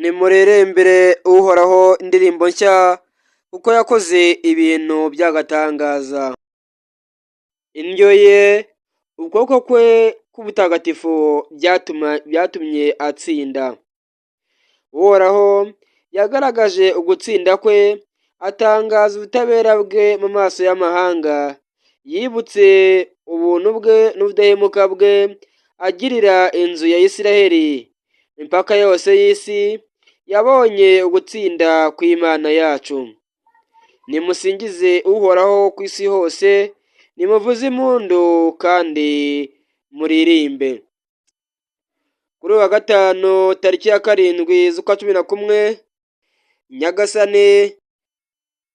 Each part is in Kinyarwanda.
nimuririmbire uhoraho indirimbo nshya, kuko yakoze ibintu by'agatangaza. Indyo ye, ukuboko kwe k'ubutagatifu byatumye atsinda. Uhoraho yagaragaje ugutsinda kwe, atangaza ubutabera bwe mu maso y'amahanga. Yibutse ubuntu bwe n'ubudahemuka bwe agirira inzu ya Isiraheli. Impaka yose y'isi yabonye ugutsinda kw'Imana yacu. Nimusingize uhoraho ku isi hose, nimuvuze impundu kandi muririmbe. Kuri uyu wa gatanu tariki ya 7 z'ukwa 11, Nyagasani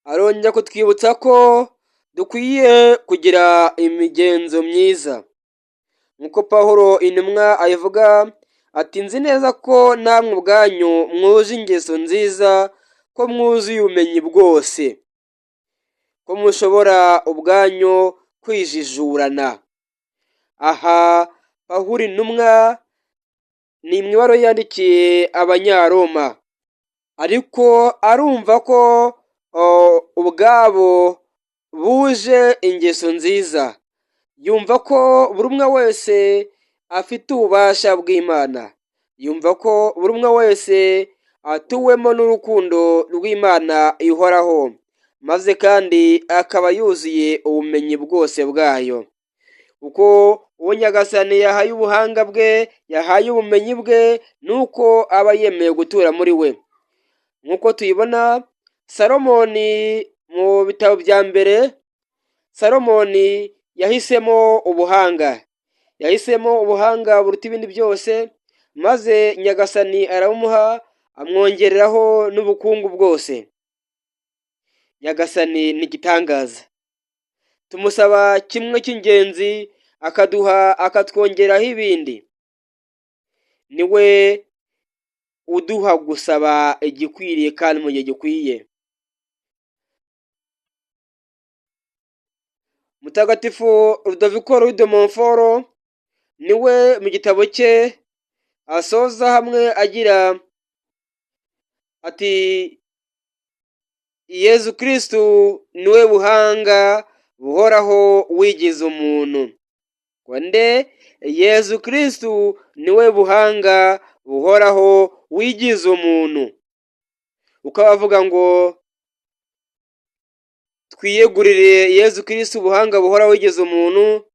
arongera kutwibutsa ko dukwiye kugira imigenzo myiza. Nk'uko Pawulo intumwa ayivuga ati, nzi neza ko namwe ubwanyu mwuje ingeso nziza, ko mwuzuye ubumenyi bwose, ko mushobora ubwanyu kwijijurana. Aha Pawulo intumwa ni imibaro yandikiye Abanyaroma, ariko arumva ko ubwabo buje ingeso nziza. Yumva ko buri umwe wese afite ububasha bw'Imana. Yumva ko buri umwe wese atuwemo n'urukundo rw'Imana ihoraho, maze kandi akaba yuzuye ubumenyi bwose bwayo. Uko uwo Nyagasani yahaye ubuhanga bwe, yahaye ubumenyi bwe, nuko aba yemeye gutura muri we. Nk'uko tuyibona Salomoni mu bitabo bya mbere, Salomoni yahisemo ubuhanga. Yahisemo ubuhanga buruta ibindi byose, maze Nyagasani arabumuha, amwongereraho n'ubukungu bwose. Nyagasani ni igitangaza. Tumusaba kimwe cy'ingenzi, akaduha akatwongeraho ibindi. Niwe uduha gusaba igikwiriye kandi mu gihe gikwiye. Mutagatifu Ludovico Louis de Montfort niwe mu gitabo cye asoza hamwe agira ati, Yezu Kristu niwe buhanga buhoraho wigize umuntu. Konde Yezu Kristu niwe buhanga buhoraho wigize umuntu. Ukabavuga ngo twiyegurire Yezu Kristu ubuhanga buhoraho wigize umuntu,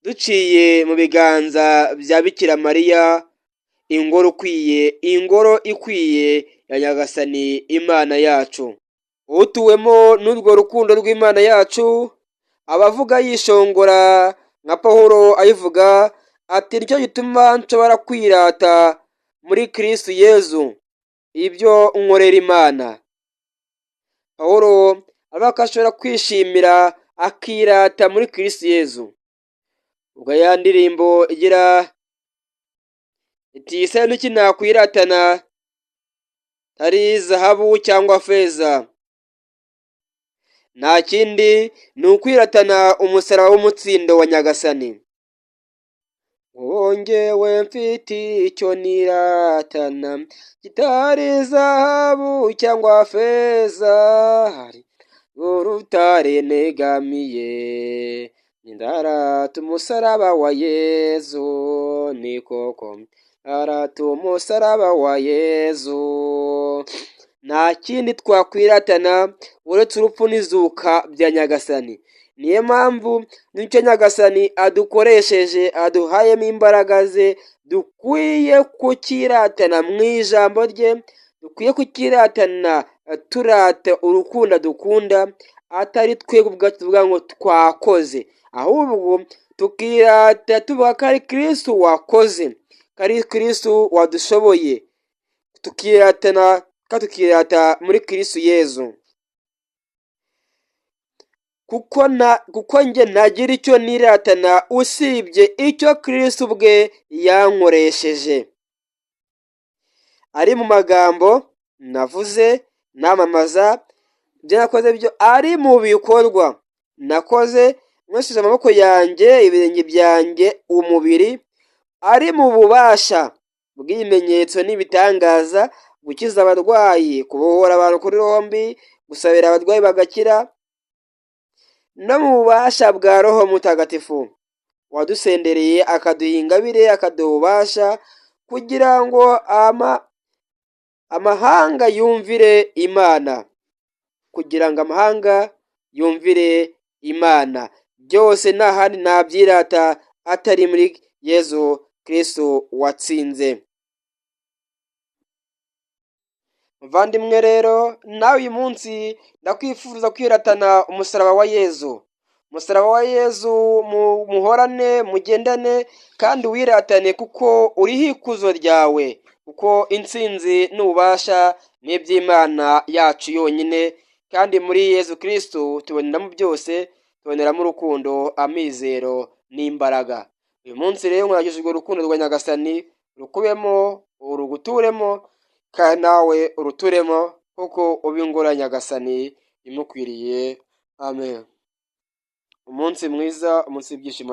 duciye mu biganza bya Bikira Mariya, ingoro ikwiye ya Nyagasani Imana yacu. Utuwemo n'urwo rukundo rw'Imana yacu, abavuga yishongora nka Pawulo ayivuga ati, nicyo gituma nshobora kwirata muri Kristu Yezu ibyo nkorera Imana. Pawulo avuga ko ashobora kwishimira akirata muri Kristu Yezu. Ubwo ya ndirimbo igira iti, ese n'iki nakwiratana tari zahabu cyangwa feza? Nta kindi ni ukwiratana umusaraba w'umutsindo wa Nyagasani. Wongewe mfite icyo niratana, kitari zahabu cyangwa feza, hari urutare negamiye, ndarata umusaraba wa Yezu, ni koko ndarata umusaraba wa Yezu. Nta kindi twakwiratana uretse urupfu n'izuka bya Nyagasani. Niyo mpamvu nicyo Nyagasani adukoresheje, aduhayemo imbaraga ze, dukwiye kukiratana mu ijambo rye, dukwiye kukiratana turata urukundo dukunda, atari twebwe ubwacu tuvuga ngo twakoze, ahubwo tukirata tuvuga ko ari Kristu wakoze, ko ari Kristu wadushoboye. Tukirata muri Kristu Yezu. Kuko njye ntagira icyo niratana usibye icyo Kristu ubwe yankoresheje. Ari mu magambo navuze namamaza, ibyo nakoze byo ari mu bikorwa nakoze, nkoresheje amaboko yanjye, ibirenge byanjye, umubiri, ari mu bubasha bw'ibimenyetso n'ibitangaza gukiza abarwayi, kubohora abantu kuri rombi, gusabira abarwayi bagakira, no mu bubasha bwa Roho Mutagatifu wadusendereye akaduha ingabire, akaduha ububasha kugira ngo amahanga yumvire Imana, kugira ngo amahanga yumvire Imana. Byose nta handi nabyirata atari muri Yezu Kristo watsinze. Muvandimwe rero, nawe uyu munsi ndakwifuriza kwiratana umusaraba wa Yezu. Umusaraba wa Yezu muhorane, mugendane kandi wiratane, kuko uriho ikuzo ryawe, kuko intsinzi n'ububasha ni iby'Imana yacu yonyine, kandi muri Yezu Kristo tuboneramo byose, tuboneramo urukundo, amizero n'imbaraga. Uyu munsi rero nkuragije urukundo rwa Nyagasani rukubemo, uruguturemo, kandi nawe uruturemo, kuko uba ingoro ya Nyagasani imukwiriye. Amen. Umunsi mwiza, umunsi w'ibyishimo.